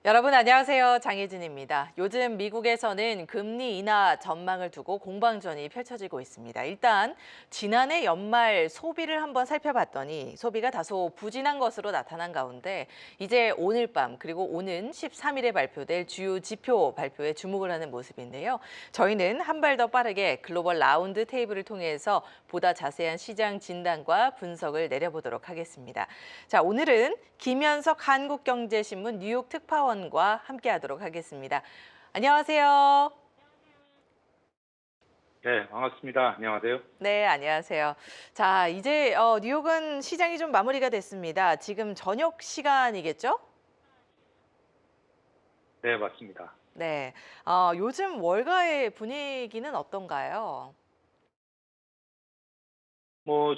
여러분 안녕하세요. 장혜진입니다. 요즘 미국에서는 금리 인하 전망을 두고 공방전이 펼쳐지고 있습니다. 일단 지난해 연말 소비를 한번 살펴봤더니 소비가 다소 부진한 것으로 나타난 가운데 이제 오늘 밤 그리고 오는 13일에 발표될 주요 지표 발표에 주목을 하는 모습인데요. 저희는 한 발 더 빠르게 글로벌 라운드 테이블을 통해서 보다 자세한 시장 진단과 분석을 내려보도록 하겠습니다. 자, 오늘은 김현석 한국경제신문 뉴욕 특파원과 함께하도록 하겠습니다. 안녕하세요. 네, 반갑습니다. 안녕하세요. 네, 안녕하세요. 자, 이제 뉴욕은 시장이 좀 마무리가 됐습니다. 지금 저녁 시간이겠죠? 네, 맞습니다. 네. 요즘 월가의 분위기는 어떤가요?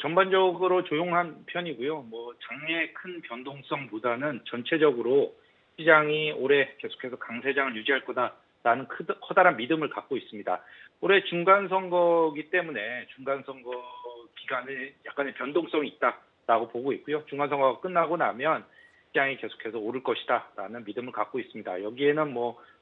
전반적으로 조용한 편이고요. 장래의 큰 변동성보다는 전체적으로 시장이 올해 계속해서 강세장을 유지할 거다라는 커다란 믿음을 갖고 있습니다. 올해 중간 선거이기 때문에 중간 선거 기간에 약간의 변동성이 있다라고 보고 있고요. 중간 선거가 끝나고 나면 시장이 계속해서 오를 것이다라는 믿음을 갖고 있습니다. 여기에는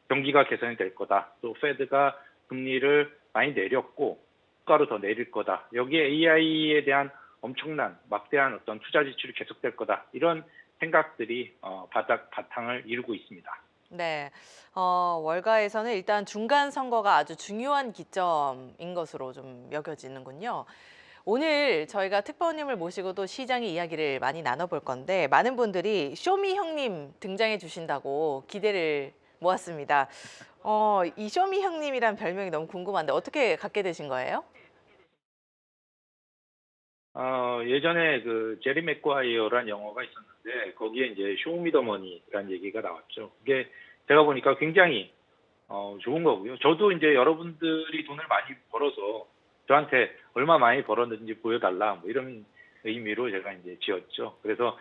경기가 개선이 될 거다. 또 페드가 금리를 많이 내렸고 가로 더 내릴 거다. 여기에 AI에 대한 엄청난 막대한 어떤 투자 지출이 계속될 거다. 이런 생각들이 바탕을 이루고 있습니다. 네. 월가에서는 일단 중간 선거가 아주 중요한 기점인 것으로 좀 여겨지는군요. 오늘 저희가 특파원님을 모시고도 시장의 이야기를 많이 나눠볼 건데 많은 분들이 쇼미 형님 등장해 주신다고 기대를 모았습니다. 이 쇼미 형님이란 별명이 너무 궁금한데 어떻게 갖게 되신 거예요? 예전에 그 제리 맥과이어란 영화가 있었는데 거기에 이제 쇼미더머니라는 얘기가 나왔죠. 그게 제가 보니까 굉장히 좋은 거고요. 저도 이제 여러분들이 돈을 많이 벌어서 저한테 얼마 많이 벌었는지 보여달라 이런 의미로 제가 이제 지었죠. 그래서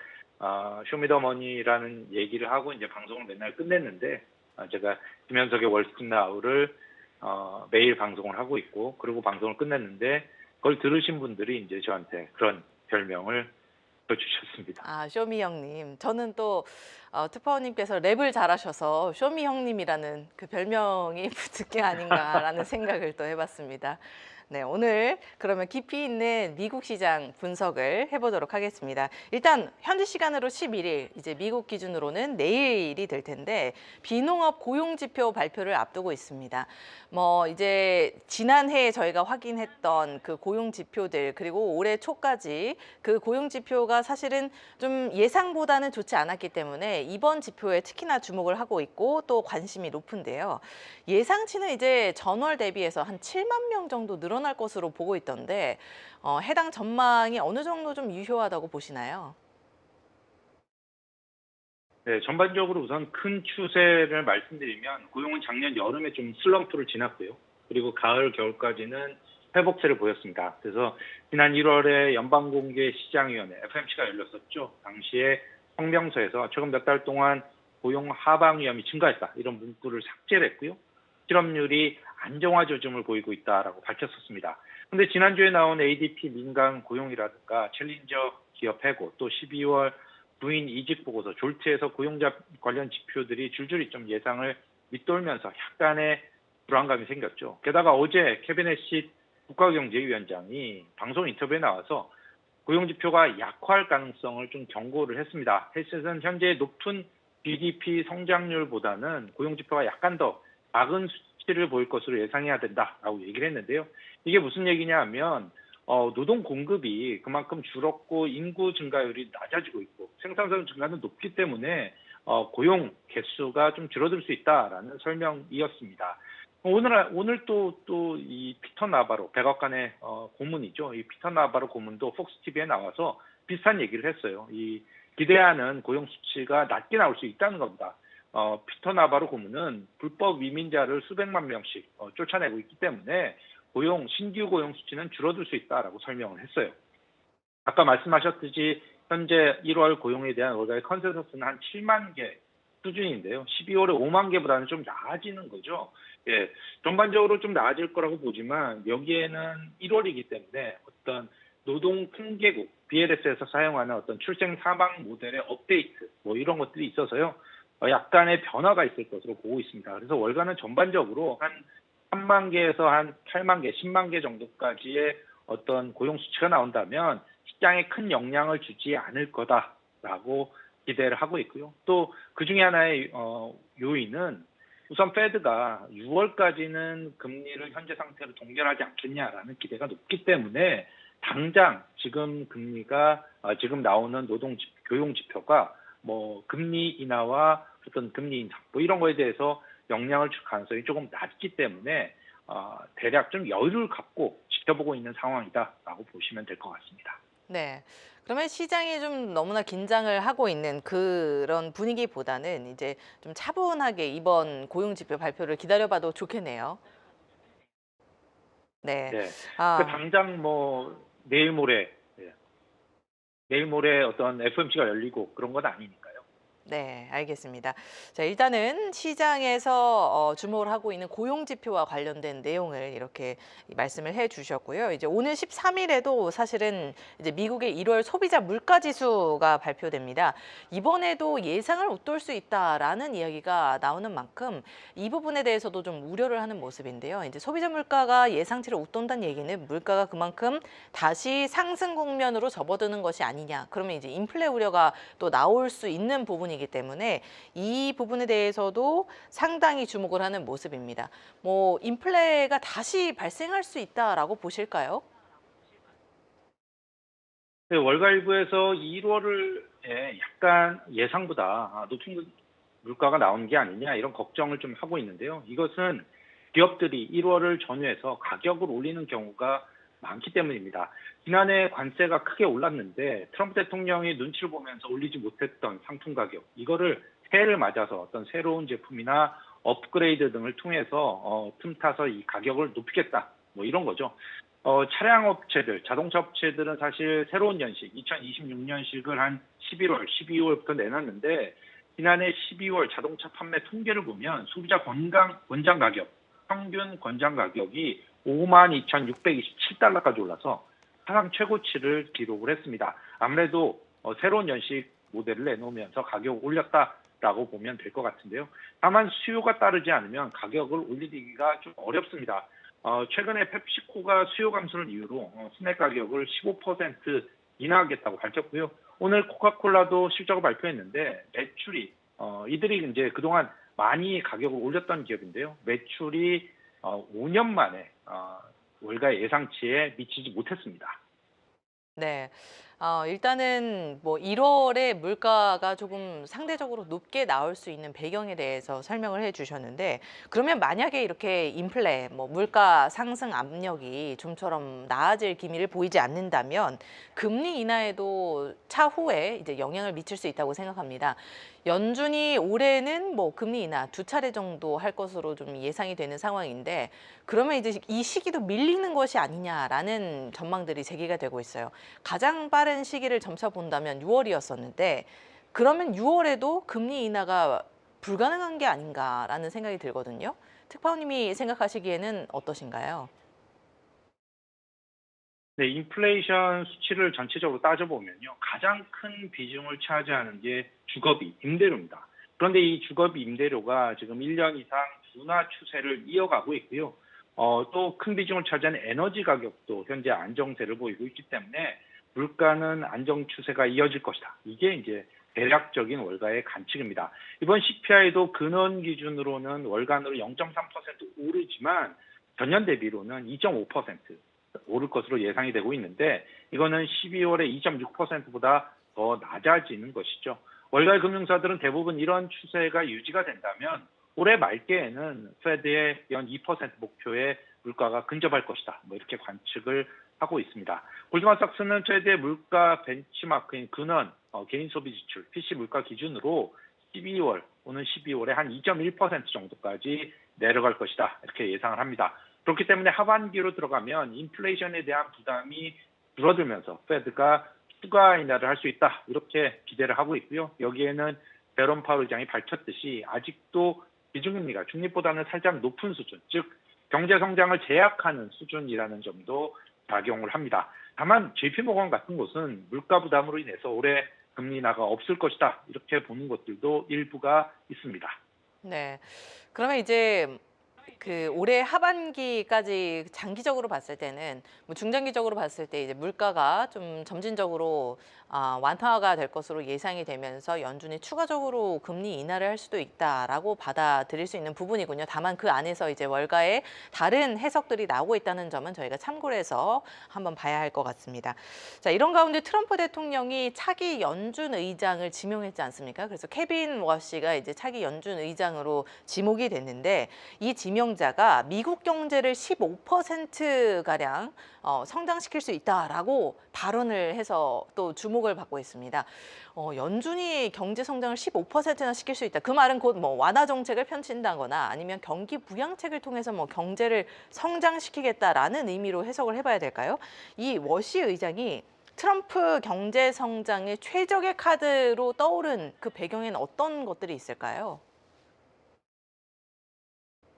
쇼미더머니라는 얘기를 하고 이제 방송을 맨날 끝냈는데 제가 김현석의 월스트나우를 매일 방송을 하고 있고 그리고 방송을 끝냈는데 그걸 들으신 분들이 이제 저한테 그런 별명을 줘주셨습니다. 아, 쇼미 형님. 저는 또 특파원님께서 랩을 잘하셔서 쇼미 형님이라는 그 별명이 붙은 게 아닌가라는 생각을 또 해봤습니다. 네, 오늘 그러면 깊이 있는 미국 시장 분석을 해보도록 하겠습니다. 일단 현지 시간으로 11일, 이제 미국 기준으로는 내일이 될 텐데 비농업 고용지표 발표를 앞두고 있습니다. 이제 지난해 저희가 확인했던 그 고용지표들 그리고 올해 초까지 그 고용지표가 사실은 좀 예상보다는 좋지 않았기 때문에 이번 지표에 특히나 주목을 하고 있고 또 관심이 높은데요. 예상치는 이제 전월 대비해서 한 7만 명 정도 늘어날 것으로 보고 있던데 해당 전망이 어느 정도 좀 유효하다고 보시나요? 네, 전반적으로 우선 큰 추세를 말씀드리면 고용은 작년 여름에 좀 슬럼프를 지났고요. 그리고 가을, 겨울까지는 회복세를 보였습니다. 그래서 지난 1월에 연방공개시장위원회 FMC가 열렸었죠. 당시에 성명서에서 최근 몇 달 동안 고용 하방 위험이 증가했다. 이런 문구를 삭제를 했고요. 실업률이 안정화 조짐을 보이고 있다라고 밝혔었습니다. 그런데 지난주에 나온 ADP 민간 고용이라든가 챌린저 기업 해고 또 12월 부인 이직 보고서 졸트에서 고용자 관련 지표들이 줄줄이 좀 예상을 밑돌면서 약간의 불안감이 생겼죠. 게다가 어제 케빈 햇시 국가경제위원장이 방송 인터뷰에 나와서 고용지표가 약화할 가능성을 좀 경고를 했습니다. 햇시는 현재 높은 GDP 성장률보다는 고용지표가 약간 더 작은 수치를 보일 것으로 예상해야 된다라고 얘기를 했는데요. 이게 무슨 얘기냐 하면 노동 공급이 그만큼 줄었고 인구 증가율이 낮아지고 있고 생산성 증가는 높기 때문에 고용 개수가 좀 줄어들 수 있다라는 설명이었습니다. 오늘 또 이 피터 나바로 백악관의 고문이죠. 이 피터 나바로 고문도 폭스 TV에 나와서 비슷한 얘기를 했어요. 이 기대하는 고용 수치가 낮게 나올 수 있다는 겁니다. 피터 나바로 고문은 불법 이민자를 수백만 명씩 쫓아내고 있기 때문에 신규 고용 수치는 줄어들 수 있다라고 설명을 했어요. 아까 말씀하셨듯이 현재 1월 고용에 대한 월가의 컨센서스는 한 7만 개 수준인데요. 12월에 5만 개보다는 좀 나아지는 거죠. 예, 전반적으로 좀 나아질 거라고 보지만 여기에는 1월이기 때문에 어떤 노동 통계국 BLS에서 사용하는 어떤 출생 사망 모델의 업데이트 이런 것들이 있어서요. 약간의 변화가 있을 것으로 보고 있습니다. 그래서 월가는 전반적으로 한 3만 개에서 한 8만 개, 10만 개 정도까지의 어떤 고용 수치가 나온다면 시장에 큰 영향을 주지 않을 거다라고 기대를 하고 있고요. 또 그 중에 하나의 요인은 우선 페드가 6월까지는 금리를 현재 상태로 동결하지 않겠냐라는 기대가 높기 때문에 당장 지금 금리가 지금 나오는 교용 지표가 뭐 금리 인하와 어떤 금리 인상 뭐 이런 거에 대해서 영향을 줄 가능성이 조금 낮기 때문에 대략 좀 여유를 갖고 지켜보고 있는 상황이다라고 보시면 될 것 같습니다. 네. 그러면 시장이 좀 너무나 긴장을 하고 있는 그런 분위기보다는 이제 좀 차분하게 이번 고용 지표 발표를 기다려봐도 좋겠네요. 네. 네. 그러니까 아, 당장 뭐 내일 모레 어떤 FOMC가 열리고 그런 건 아니니까요. 네, 알겠습니다. 자, 일단은 시장에서 주목을 하고 있는 고용 지표와 관련된 내용을 이렇게 말씀을 해 주셨고요. 이제 오늘 13일에도 사실은 이제 미국의 1월 소비자 물가 지수가 발표됩니다. 이번에도 예상을 웃돌 수 있다라는 이야기가 나오는 만큼 이 부분에 대해서도 좀 우려를 하는 모습인데요. 이제 소비자 물가가 예상치를 웃돈다는 얘기는 물가가 그만큼 다시 상승 국면으로 접어드는 것이 아니냐. 그러면 이제 인플레 우려가 또 나올 수 있는 부분이기 때문에 이 부분에 대해서도 상당히 주목을 하는 모습입니다. 뭐 인플레가 다시 발생할 수 있다라고 보실까요? 네, 월가 일부에서 1월에 약간 예상보다 높은 물가가 나오는 게 아니냐 이런 걱정을 좀 하고 있는데요. 이것은 기업들이 1월을 전후해서 가격을 올리는 경우가 많기 때문입니다. 지난해 관세가 크게 올랐는데 트럼프 대통령이 눈치를 보면서 올리지 못했던 상품 가격, 이거를 새해를 맞아서 어떤 새로운 제품이나 업그레이드 등을 통해서 틈타서 이 가격을 높이겠다. 뭐 이런 거죠. 차량 업체들, 자동차 업체들은 사실 새로운 연식, 2026년식을 한 11월, 12월부터 내놨는데 지난해 12월 자동차 판매 통계를 보면 소비자 권장 가격, 평균 권장 가격이 52,627달러까지 올라서 사상 최고치를 기록을 했습니다. 아무래도 새로운 연식 모델을 내놓으면서 가격을 올렸다라고 보면 될 것 같은데요. 다만 수요가 따르지 않으면 가격을 올리기가 좀 어렵습니다. 최근에 펩시코가 수요 감소를 이유로 스낵 가격을 15% 인하하겠다고 밝혔고요. 오늘 코카콜라도 실적을 발표했는데 매출이 이들이 이제 그동안 많이 가격을 올렸던 기업인데요. 매출이 5년 만에 월가 예상치에 미치지 못했습니다. 네. 일단은 뭐 1월에 물가가 조금 상대적으로 높게 나올 수 있는 배경에 대해서 설명을 해 주셨는데 그러면 만약에 이렇게 인플레, 뭐 물가 상승 압력이 좀처럼 나아질 기미를 보이지 않는다면 금리 인하에도 차후에 이제 영향을 미칠 수 있다고 생각합니다. 연준이 올해는 뭐 금리 인하 2차례 정도 할 것으로 좀 예상이 되는 상황인데 그러면 이제 이 시기도 밀리는 것이 아니냐라는 전망들이 제기가 되고 있어요. 가장 빠른 시기를 점쳐 본다면 6월이었었는데 그러면 6월에도 금리 인하가 불가능한 게 아닌가라는 생각이 들거든요. 특파원님이 생각하시기에는 어떠신가요? 네, 인플레이션 수치를 전체적으로 따져보면요. 가장 큰 비중을 차지하는 게 주거비, 임대료입니다. 그런데 이 주거비 임대료가 지금 1년 이상 둔화 추세를 이어가고 있고요. 또 큰 비중을 차지하는 에너지 가격도 현재 안정세를 보이고 있기 때문에 물가는 안정 추세가 이어질 것이다. 이게 이제 대략적인 월가의 관측입니다. 이번 CPI도 근원 기준으로는 월간으로 0.3% 오르지만 전년 대비로는 2.5% 오를 것으로 예상이 되고 있는데 이거는 12월에 2.6%보다 더 낮아지는 것이죠. 월가의 금융사들은 대부분 이런 추세가 유지가 된다면 올해 말께에는 페드의 연 2% 목표에 물가가 근접할 것이다. 뭐 이렇게 관측을 하고 있습니다. 골드만삭스는 페드의 물가 벤치마크인 근원 개인 소비 지출 PC 물가 기준으로 오는 12월에 한 2.1% 정도까지 내려갈 것이다. 이렇게 예상을 합니다. 그렇기 때문에 하반기로 들어가면 인플레이션에 대한 부담이 줄어들면서 페드가 추가 인하를 할 수 있다. 이렇게 기대를 하고 있고요. 여기에는 베런 파월 의장이 밝혔듯이 아직도 기준금리가 중립보다는 살짝 높은 수준, 즉 경제 성장을 제약하는 수준이라는 점도 작용을 합니다. 다만 JP모건 같은 곳은 물가 부담으로 인해서 올해 금리 인하가 없을 것이다. 이렇게 보는 것들도 일부가 있습니다. 네. 그러면 이제 그 올해 하반기까지 장기적으로 봤을 때는 뭐 중장기적으로 봤을 때 이제 물가가 좀 점진적으로 완화가 될 것으로 예상이 되면서 연준이 추가적으로 금리 인하를 할 수도 있다라고 받아들일 수 있는 부분이군요. 다만 그 안에서 이제 월가에 다른 해석들이 나오고 있다는 점은 저희가 참고를 해서 한번 봐야 할 것 같습니다. 자, 이런 가운데 트럼프 대통령이 차기 연준 의장을 지명했지 않습니까? 그래서 케빈 워시가 이제 차기 연준 의장으로 지목이 됐는데 이 지명자가 미국 경제를 15%가량 성장시킬 수 있다라고 발언을 해서 또 주목을 받고 있습니다. 연준이 경제 성장을 15%나 시킬 수 있다. 그 말은 곧 뭐 완화 정책을 펼친다거나 아니면 경기 부양책을 통해서 뭐 경제를 성장시키겠다라는 의미로 해석을 해봐야 될까요? 이 워시 의장이 트럼프 경제 성장의 최적의 카드로 떠오른 그 배경에는 어떤 것들이 있을까요?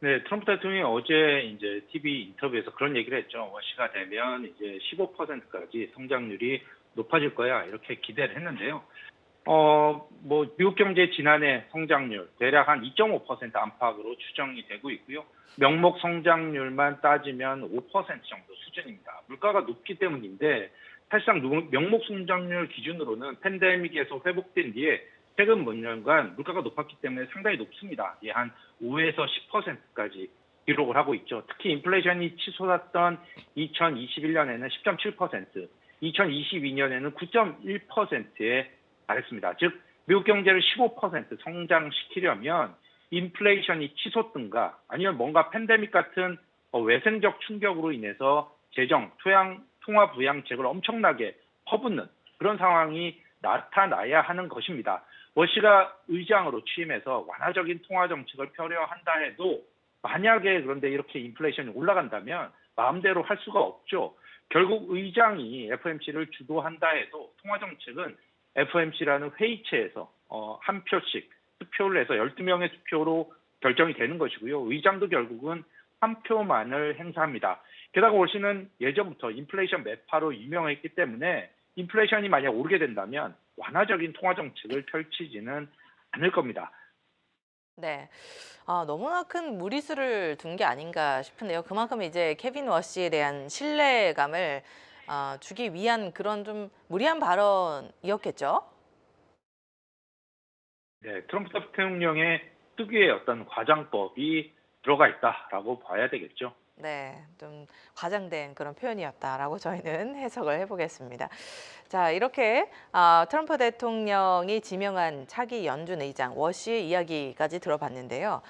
네, 트럼프 대통령이 어제 이제 TV 인터뷰에서 그런 얘기를 했죠. 워시가 되면 이제 15%까지 성장률이 높아질 거야. 이렇게 기대를 했는데요. 뭐 미국 경제 지난해 성장률 대략 한 2.5% 안팎으로 추정이 되고 있고요. 명목 성장률만 따지면 5% 정도 수준입니다. 물가가 높기 때문인데 사실상 명목 성장률 기준으로는 팬데믹에서 회복된 뒤에 최근 몇 년간 물가가 높았기 때문에 상당히 높습니다. 예, 한 5에서 10%까지 기록을 하고 있죠. 특히 인플레이션이 치솟았던 2021년에는 10.7%, 2022년에는 9.1%에 달했습니다. 즉 미국 경제를 15% 성장시키려면 인플레이션이 치솟든가 아니면 뭔가 팬데믹 같은 외생적 충격으로 인해서 재정, 통화 부양책을 엄청나게 퍼붓는 그런 상황이 나타나야 하는 것입니다. 워시가 의장으로 취임해서 완화적인 통화 정책을 펴려한다 해도 만약에 그런데 이렇게 인플레이션이 올라간다면 마음대로 할 수가 없죠. 결국 의장이 FOMC를 주도한다 해도 통화 정책은 FOMC라는 회의체에서 한 표씩 투표를 해서 12명의 투표로 결정이 되는 것이고요. 의장도 결국은 한 표만을 행사합니다. 게다가 워시는 예전부터 인플레이션 매파로 유명했기 때문에 인플레이션이 만약 오르게 된다면 완화적인 통화 정책을 펼치지는 않을 겁니다. 네. 너무나 큰 무리수를 둔 게 아닌가 싶은데요. 그만큼 이제 케빈 워시에 대한 신뢰감을 주기 위한 그런 좀 무리한 발언이었겠죠? 네, 트럼프 대통령의 특유의 어떤 과장법이 들어가 있다라고 봐야 되겠죠. 네, 좀 과장된 그런 표현이었다라고 저희는 해석을 해보겠습니다. 자, 이렇게 트럼프 대통령이 지명한 차기 연준 의장 워시의 이야기까지 들어봤는데요.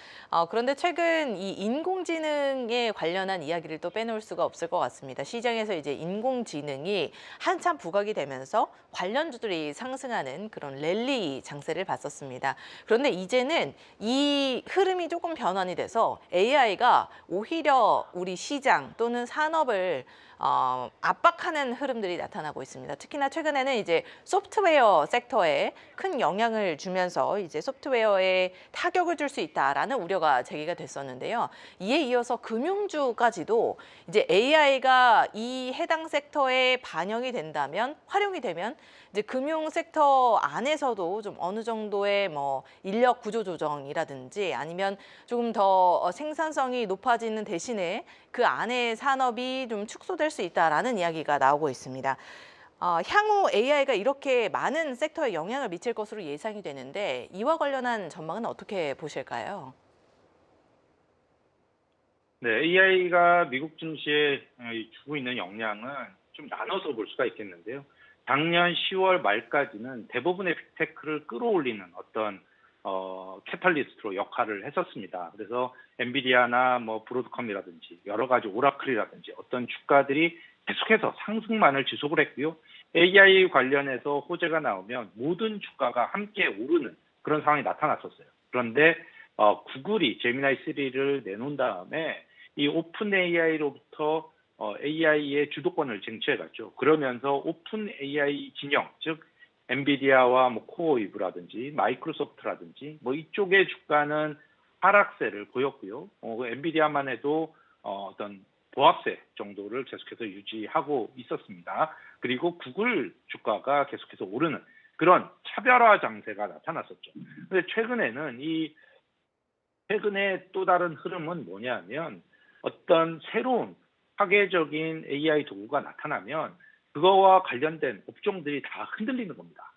그런데 최근 이 인공지능에 관련한 이야기를 또 빼놓을 수가 없을 것 같습니다. 시장에서 이제 인공지능이 한참 부각이 되면서 관련주들이 상승하는 그런 랠리 장세를 봤었습니다. 그런데 이제는 이 흐름이 조금 변환이 돼서 AI가 오히려 우리 시장 또는 산업을 압박하는 흐름들이 나타나고 있습니다. 특히나 최근에는 이제 소프트웨어 섹터에 큰 영향을 주면서 이제 소프트웨어에 타격을 줄 수 있다라는 우려가 제기가 됐었는데요. 이에 이어서 금융주까지도 이제 AI가 이 해당 섹터에 반영이 된다면, 활용이 되면 이제 금융 섹터 안에서도 좀 어느 정도의 뭐 인력 구조 조정이라든지 아니면 조금 더 생산성이 높아지는 대신에 그 안에 산업이 좀 축소될 수 있다라는 이야기가 나오고 있습니다. 향후 AI가 이렇게 많은 섹터에 영향을 미칠 것으로 예상이 되는데 이와 관련한 전망은 어떻게 보실까요? 네, AI가 미국 증시에 주고 있는 영향은 좀 나눠서 볼 수가 있겠는데요. 작년 10월 말까지는 대부분의 빅테크를 끌어올리는 어떤 캐탈리스트로 역할을 했었습니다. 그래서 엔비디아나 뭐 브로드컴이라든지 여러 가지 오라클이라든지 어떤 주가들이 계속해서 상승만을 지속을 했고요. AI 관련해서 호재가 나오면 모든 주가가 함께 오르는 그런 상황이 나타났었어요. 그런데 구글이 제미나이 3를 내놓은 다음에 이 오픈 AI로부터 AI의 주도권을 쟁취해갔죠. 그러면서 오픈 AI 진영, 즉 엔비디아와 뭐 코어웨이브라든지 마이크로소프트라든지 뭐 이쪽의 주가는 하락세를 보였고요. 엔비디아만 해도 어떤 보합세 정도를 계속해서 유지하고 있었습니다. 그리고 구글 주가가 계속해서 오르는 그런 차별화 장세가 나타났었죠. 근데 최근에 또 다른 흐름은 뭐냐면 어떤 새로운 파괴적인 AI 도구가 나타나면 그거와 관련된 업종들이 다 흔들리는 겁니다.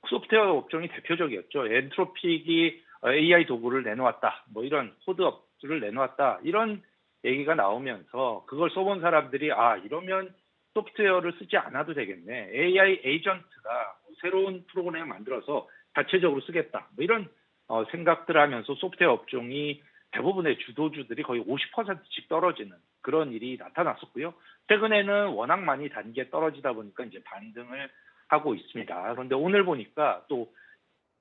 소프트웨어 업종이 대표적이었죠. 엔트로픽이 AI 도구를 내놓았다. 뭐 이런 코드업을 내놓았다. 이런 얘기가 나오면서 그걸 써본 사람들이 이러면 소프트웨어를 쓰지 않아도 되겠네. AI 에이전트가 새로운 프로그램을 만들어서 자체적으로 쓰겠다. 뭐 이런 생각들 하면서 소프트웨어 업종이 대부분의 주도주들이 거의 50%씩 떨어지는 그런 일이 나타났었고요. 최근에는 워낙 많이 단계 떨어지다 보니까 이제 반등을 하고 있습니다. 그런데 오늘 보니까 또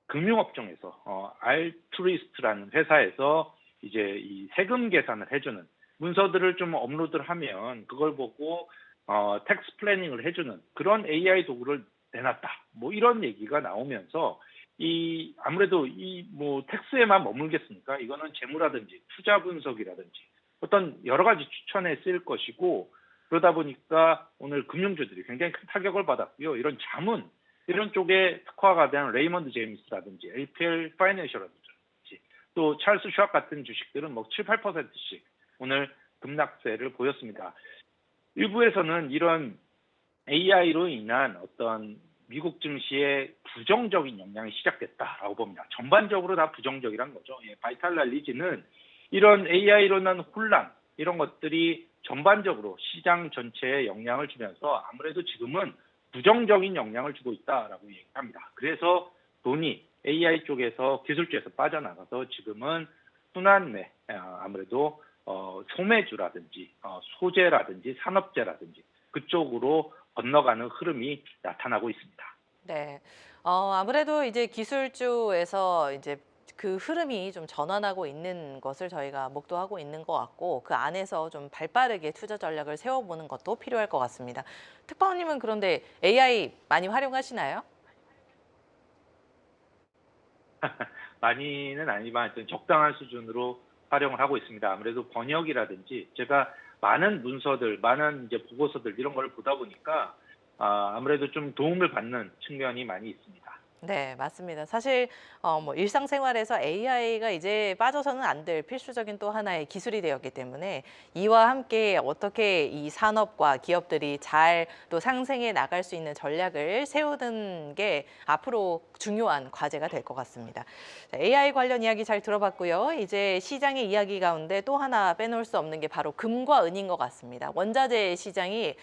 금융업종에서 알트루이스트라는 회사에서 이제 이 세금 계산을 해주는 문서들을 좀 업로드를 하면 그걸 보고 텍스 플래닝을 해주는 그런 AI 도구를 내놨다. 뭐 이런 얘기가 나오면서 아무래도 뭐 텍스에만 머물겠습니까? 이거는 재무라든지 투자 분석이라든지 어떤 여러 가지 추천에 쓰일 것이고 그러다 보니까 오늘 금융주들이 굉장히 큰 타격을 받았고요. 이런 자문 이런 쪽에 특화가 된 레이먼드 제임스라든지 LPL 파이낸셜라든지 또 찰스 슈왑 같은 주식들은 뭐 7, 8%씩 오늘 급락세를 보였습니다. 일부에서는 이런 AI로 인한 어떤 미국 증시의 부정적인 영향이 시작됐다라고 봅니다. 전반적으로 다 부정적이란 거죠. 바이탈 랄리지는 이런 AI로 인한 혼란 이런 것들이 전반적으로 시장 전체에 영향을 주면서 아무래도 지금은 부정적인 영향을 주고 있다라고 얘기합니다. 그래서 돈이 AI 쪽에서 기술주에서 빠져나가서 지금은 순환매 아무래도 소매주라든지 소재라든지 산업재라든지 그쪽으로 건너가는 흐름이 나타나고 있습니다. 네. 아무래도 이제 기술주에서 이제 그 흐름이 좀 전환하고 있는 것을 저희가 목도하고 있는 것 같고 그 안에서 좀 발빠르게 투자 전략을 세워보는 것도 필요할 것 같습니다. 특파원님은 그런데 AI 많이 활용하시나요? 많이는 아니지만 적당한 수준으로 활용을 하고 있습니다. 아무래도 번역이라든지 제가 많은 문서들, 많은 이제 보고서들 이런 걸 보다 보니까 아무래도 좀 도움을 받는 측면이 많이 있습니다. 네, 맞습니다. 사실 뭐 일상생활에서 AI가 이제 빠져서는 안 될 필수적인 또 하나의 기술이 되었기 때문에 이와 함께 어떻게 이 산업과 기업들이 잘 또 상생해 나갈 수 있는 전략을 세우는 게 앞으로 중요한 과제가 될 것 같습니다. AI 관련 이야기 잘 들어봤고요. 이제 시장의 이야기 가운데 또 하나 빼놓을 수 없는 게 바로 금과 은인 것 같습니다. 원자재 시장이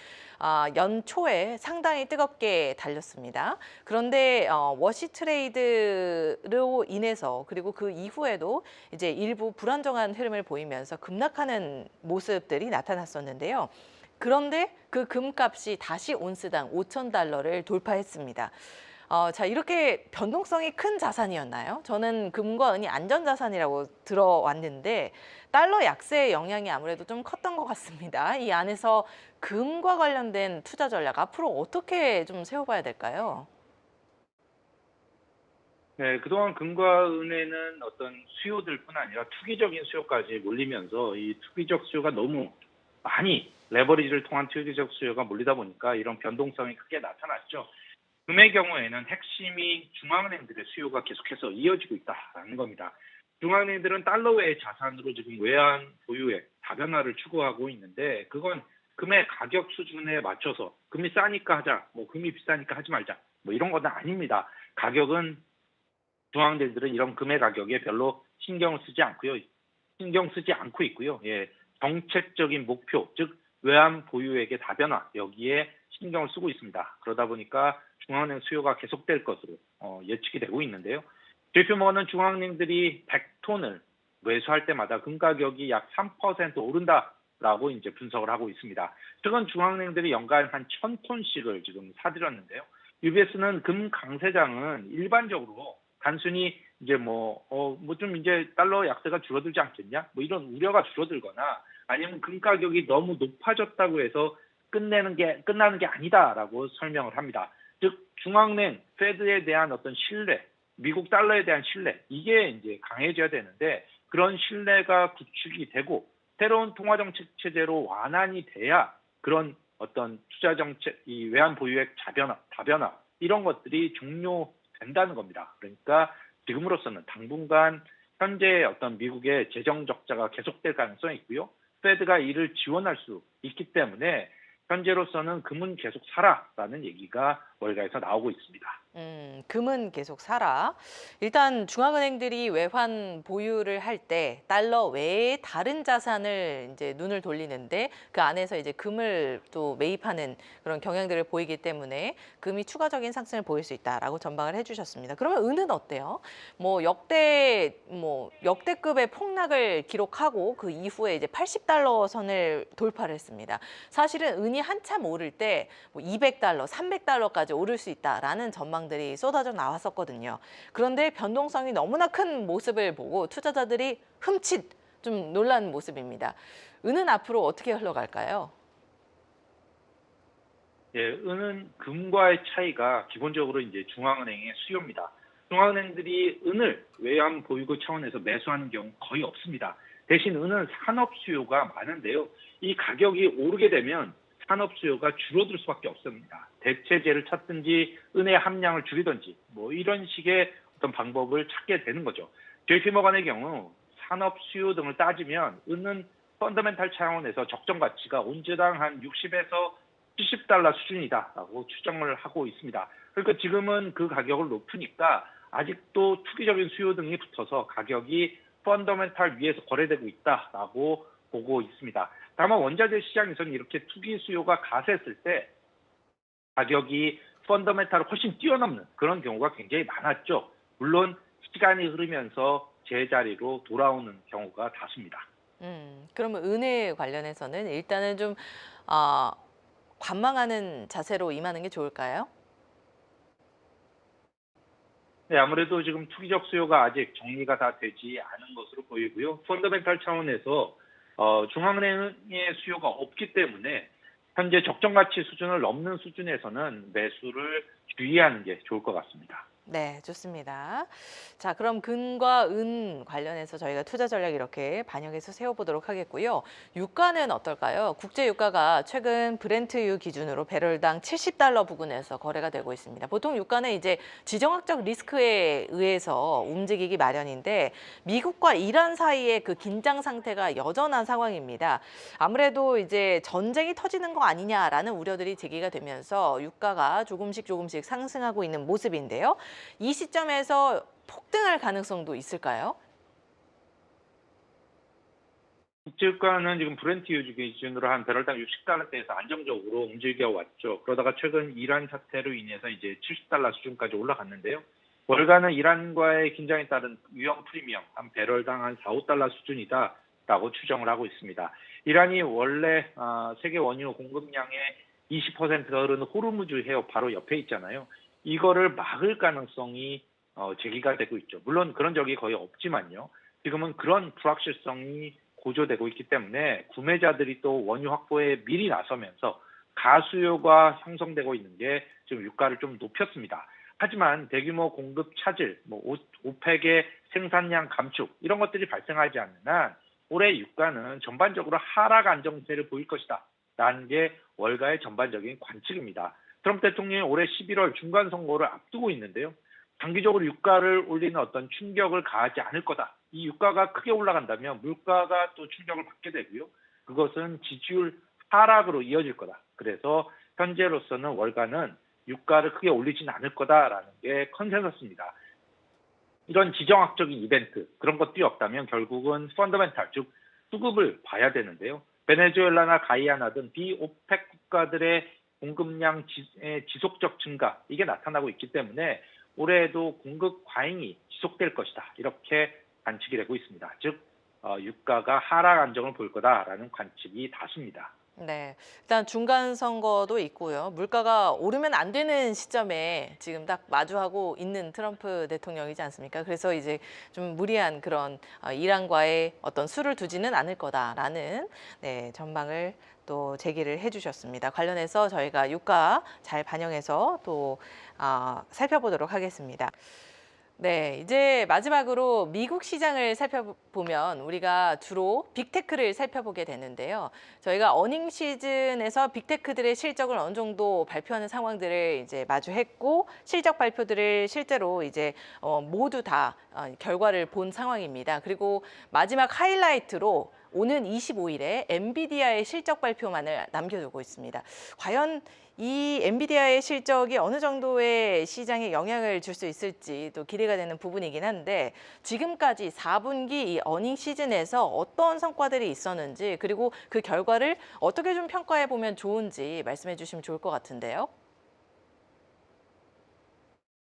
연초에 상당히 뜨겁게 달렸습니다. 그런데 워시 트레이드로 인해서 그리고 그 이후에도 이제 일부 불안정한 흐름을 보이면서 급락하는 모습들이 나타났었는데요. 그런데 그 금값이 다시 온스당 5,000달러를 돌파했습니다. 자, 이렇게 변동성이 큰 자산이었나요? 저는 금과 은이 안전자산이라고 들어왔는데 달러 약세의 영향이 아무래도 좀 컸던 것 같습니다. 이 안에서 금과 관련된 투자 전략 앞으로 어떻게 좀 세워봐야 될까요? 네, 그동안 금과 은에는 어떤 수요들뿐 아니라 투기적인 수요까지 몰리면서 이 투기적 수요가 너무 많이 레버리지를 통한 투기적 수요가 몰리다 보니까 이런 변동성이 크게 나타났죠. 금의 경우에는 핵심이 중앙은행들의 수요가 계속해서 이어지고 있다라는 겁니다. 중앙은행들은 달러 외의 자산으로 지금 외환 보유액 다변화를 추구하고 있는데 그건 금의 가격 수준에 맞춰서 금이 싸니까 하자, 뭐 금이 비싸니까 하지 말자, 뭐 이런 건 아닙니다. 가격은 중앙은행들은 이런 금의 가격에 별로 신경 쓰지 않고 있고요. 정책적인 목표, 즉 외환 보유액의 다변화 여기에 신경을 쓰고 있습니다. 그러다 보니까 중앙은행 수요가 계속될 것으로 예측이 되고 있는데요. JP모건은 중앙은행들이 100톤을 매수할 때마다 금 가격이 약 3% 오른다라고 이제 분석을 하고 있습니다. 최근 중앙은행들이 연간 한 1,000톤씩을 지금 사들였는데요. UBS는 금 강세장은 일반적으로 단순히 이제 좀 이제 달러 약세가 줄어들지 않겠냐? 뭐 이런 우려가 줄어들거나 아니면 금 가격이 너무 높아졌다고 해서 끝나는 게 아니다라고 설명을 합니다. 즉 중앙은행 페드에 대한 어떤 신뢰, 미국 달러에 대한 신뢰 이게 이제 강해져야 되는데 그런 신뢰가 구축이 되고 새로운 통화 정책 체제로 완화이 돼야 그런 어떤 투자 정책, 이 외환 보유액 다변화 이런 것들이 된다는 겁니다. 그러니까 지금으로서는 당분간 현재 어떤 미국의 재정 적자가 계속될 가능성이 있고요. 페드가 이를 지원할 수 있기 때문에 현재로서는 금은 계속 사라라는 얘기가 월가에서 나오고 있습니다. 금은 계속 사라. 일단 중앙은행들이 외환 보유를 할 때 달러 외에 다른 자산을 이제 눈을 돌리는데 그 안에서 이제 금을 또 매입하는 그런 경향들을 보이기 때문에 금이 추가적인 상승을 보일 수 있다라고 전망을 해주셨습니다. 그러면 은은 어때요? 역대급의 폭락을 기록하고 그 이후에 이제 80달러 선을 돌파를 했습니다. 사실은 은이 한참 오를 때 200달러, 300달러까지 오를 수 있다라는 전망들이 쏟아져 나왔었거든요. 그런데 변동성이 너무나 큰 모습을 보고 투자자들이 흠칫 좀 놀란 모습입니다. 은은 앞으로 어떻게 흘러갈까요? 예, 은은 금과의 차이가 기본적으로 이제 중앙은행의 수요입니다. 중앙은행들이 은을 외환 보유고 차원에서 매수하는 경우 거의 없습니다. 대신 은은 산업 수요가 많은데요. 이 가격이 오르게 되면 산업 수요가 줄어들 수밖에 없습니다. 대체제를 찾든지 은의 함량을 줄이든지 이런 식의 어떤 방법을 찾게 되는 거죠. JP모건의 경우 산업 수요 등을 따지면 은은 펀더멘탈 차원에서 적정 가치가 온즈당 한 60에서 70달러 수준이다라고 추정을 하고 있습니다. 그러니까 지금은 그 가격을 높으니까 아직도 투기적인 수요 등이 붙어서 가격이 펀더멘탈 위에서 거래되고 있다라고 보고 있습니다. 다만 원자재 시장에서는 이렇게 투기 수요가 가세했을 때 가격이 펀더멘탈을 훨씬 뛰어넘는 그런 경우가 굉장히 많았죠. 물론 시간이 흐르면서 제자리로 돌아오는 경우가 다수입니다. 그러면 은에 관련해서는 일단은 좀 어, 관망하는 자세로 임하는 게 좋을까요? 네, 아무래도 지금 투기적 수요가 아직 정리가 다 되지 않은 것으로 보이고요. 펀더멘탈 차원에서 중앙은행의 수요가 없기 때문에 현재 적정 가치 수준을 넘는 수준에서는 매수를 주의하는 게 좋을 것 같습니다. 네, 좋습니다. 자, 그럼 금과 은 관련해서 저희가 투자 전략 이렇게 반영해서 세워보도록 하겠고요. 유가는 어떨까요? 국제 유가가 최근 브렌트유 기준으로 배럴당 70달러 부근에서 거래가 되고 있습니다. 보통 유가는 이제 지정학적 리스크에 의해서 움직이기 마련인데 미국과 이란 사이의 그 긴장 상태가 여전한 상황입니다. 아무래도 이제 전쟁이 터지는 거 아니냐라는 우려들이 제기가 되면서 유가가 조금씩 상승하고 있는 모습인데요. 이 시점에서 폭등할 가능성도 있을까요? 국제유가는 지금 브렌트유 기준으로 한 배럴당 60달러대에서 안정적으로 움직여 왔죠. 그러다가 최근 이란 사태로 인해서 이제 70달러 수준까지 올라갔는데요. 월가는 이란과의 긴장에 따른 위험 프리미엄 한 배럴당 한 4, 5달러 수준이다라고 추정을 하고 있습니다. 이란이 원래 세계 원유 공급량의 20%가 흐르는 호르무즈 해협 바로 옆에 있잖아요. 이거를 막을 가능성이 제기가 되고 있죠. 물론 그런 적이 거의 없지만요. 지금은 그런 불확실성이 고조되고 있기 때문에 구매자들이 또 원유 확보에 미리 나서면서 가수요가 형성되고 있는 게 지금 유가를 좀 높였습니다. 하지만 대규모 공급 차질, 오펙의 생산량 감축 이런 것들이 발생하지 않는 한 올해 유가는 전반적으로 하락 안정세를 보일 것이다. 라는 게 월가의 전반적인 관측입니다. 트럼프 대통령이 올해 11월 중간 선거를 앞두고 있는데요. 장기적으로 유가를 올리는 어떤 충격을 가하지 않을 거다. 이 유가가 크게 올라간다면 물가가 또 충격을 받게 되고요. 그것은 지지율 하락으로 이어질 거다. 그래서 현재로서는 월가는 유가를 크게 올리지는 않을 거다라는 게 컨센서스입니다. 이런 지정학적인 이벤트 그런 것들이 없다면 결국은 펀더멘탈 즉 수급을 봐야 되는데요. 베네수엘라나 가이아나 등 비오펙 국가들의 공급량 지속적 증가 이게 나타나고 있기 때문에 올해에도 공급 과잉이 지속될 것이다. 이렇게 관측이 되고 있습니다. 즉 유가가 하락 안정을 볼 거다라는 관측이 다수입니다. 네, 일단 중간 선거도 있고요. 물가가 오르면 안 되는 시점에 지금 딱 마주하고 있는 트럼프 대통령이지 않습니까? 그래서 이제 좀 무리한 그런 이란과의 어떤 수를 두지는 않을 거다라는 전망을 또 제기를 해주셨습니다. 관련해서 저희가 유가 잘 반영해서 또 살펴보도록 하겠습니다. 네, 이제 마지막으로 미국 시장을 살펴보면 우리가 주로 빅테크를 살펴보게 되는데요. 저희가 어닝 시즌에서 빅테크들의 실적을 어느 정도 발표하는 상황들을 이제 마주했고 실적 발표들을 실제로 이제 모두 다 결과를 본 상황입니다. 그리고 마지막 하이라이트로 오는 25일에 엔비디아의 실적 발표만을 남겨두고 있습니다. 과연 이 엔비디아의 실적이 어느 정도의 시장에 영향을 줄 수 있을지 또 기대가 되는 부분이긴 한데 지금까지 4분기 이 어닝 시즌에서 어떤 성과들이 있었는지 그리고 그 결과를 어떻게 좀 평가해 보면 좋은지 말씀해 주시면 좋을 것 같은데요.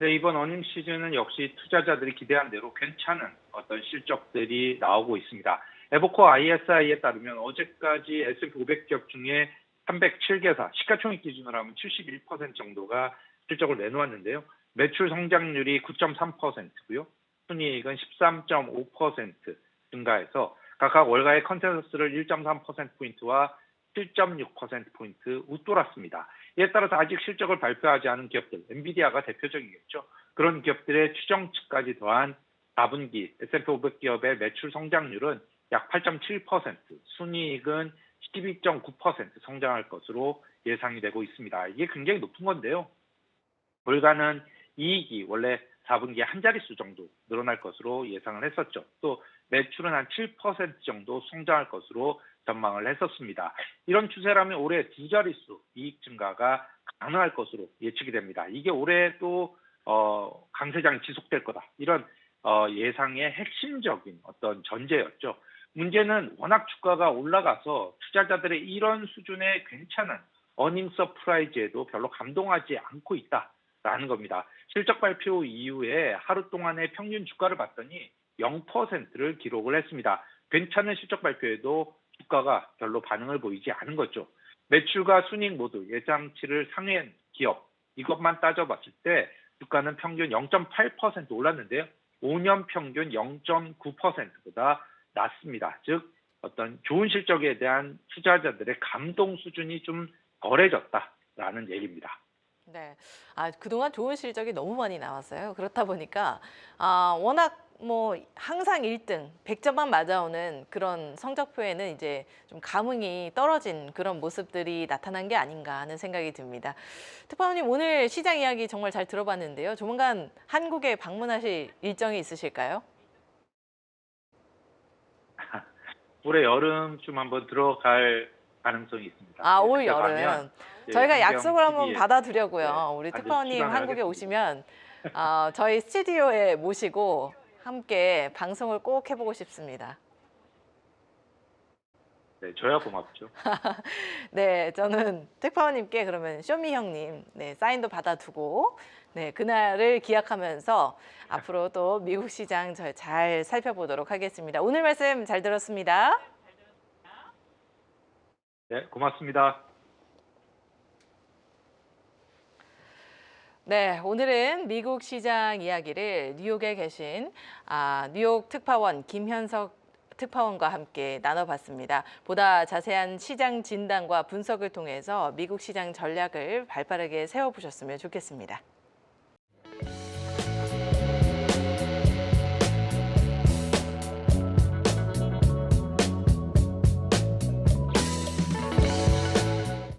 네, 이번 어닝 시즌은 역시 투자자들이 기대한 대로 괜찮은 어떤 실적들이 나오고 있습니다. 에버코어 ISI에 따르면 어제까지 S&P 500 기업 중에 307개사, 시가총액 기준으로 하면 71% 정도가 실적을 내놓았는데요. 매출 성장률이 9.3%고요. 순이익은 13.5% 증가해서 각각 월가의 컨센서스를 1.3%포인트와 7.6%포인트 웃돌았습니다. 이에 따라서 아직 실적을 발표하지 않은 기업들, 엔비디아가 대표적이겠죠. 그런 기업들의 추정치까지 더한 4분기 S&P 500 기업의 매출 성장률은 약 8.7%, 순이익은 12.9% 성장할 것으로 예상이 되고 있습니다. 이게 굉장히 높은 건데요. 월가는 이익이 원래 4분기에 한 자릿수 정도 늘어날 것으로 예상을 했었죠. 또 매출은 한 7% 정도 성장할 것으로 전망을 했었습니다. 이런 추세라면 올해 두 자릿수 이익 증가가 가능할 것으로 예측이 됩니다. 이게 올해 또 강세장이 지속될 거다. 이런 예상의 핵심적인 어떤 전제였죠. 문제는 워낙 주가가 올라가서 투자자들의 이런 수준의 괜찮은 어닝 서프라이즈에도 별로 감동하지 않고 있다라는 겁니다. 실적 발표 이후에 하루 동안의 평균 주가를 봤더니 0%를 기록을 했습니다. 괜찮은 실적 발표에도 주가가 별로 반응을 보이지 않은 거죠. 매출과 순이익 모두 예상치를 상회한 기업, 이것만 따져봤을 때 주가는 평균 0.8% 올랐는데요. 5년 평균 0.9%보다 낮습니다. 즉 어떤 좋은 실적에 대한 투자자들의 감동 수준이 좀 덜해졌다라는 얘기입니다. 네. 그동안 좋은 실적이 너무 많이 나왔어요. 그렇다 보니까 워낙 뭐 항상 1등, 100점만 맞아오는 그런 성적표에는 이제 좀 감흥이 떨어진 그런 모습들이 나타난 게 아닌가 하는 생각이 듭니다. 특파원님 오늘 시장 이야기 정말 잘 들어봤는데요. 조만간 한국에 방문하실 일정이 있으실까요? 올해 여름쯤 한번 들어갈 가능성이 있습니다. 예, 올 그때 가면 여름. 저희가 한경 약속을 한번 TV에 받아두려고요. 우리 반드시 특파원님 출연을 한국에 하겠습니다. 오시면 저희 스튜디오에 모시고 함께 방송을 꼭 해보고 싶습니다. 네, 저야 고맙죠. 네, 저는 특파원님께 그러면 쇼미 형님 사인도 받아두고 그날을 기약하면서 앞으로 또 미국 시장 저희 잘 살펴보도록 하겠습니다. 오늘 말씀 잘 들었습니다. 네, 고맙습니다. 네, 오늘은 미국 시장 이야기를 뉴욕에 계신 뉴욕 특파원 김현석 특파원과 함께 나눠봤습니다. 보다 자세한 시장 진단과 분석을 통해서 미국 시장 전략을 발빠르게 세워보셨으면 좋겠습니다.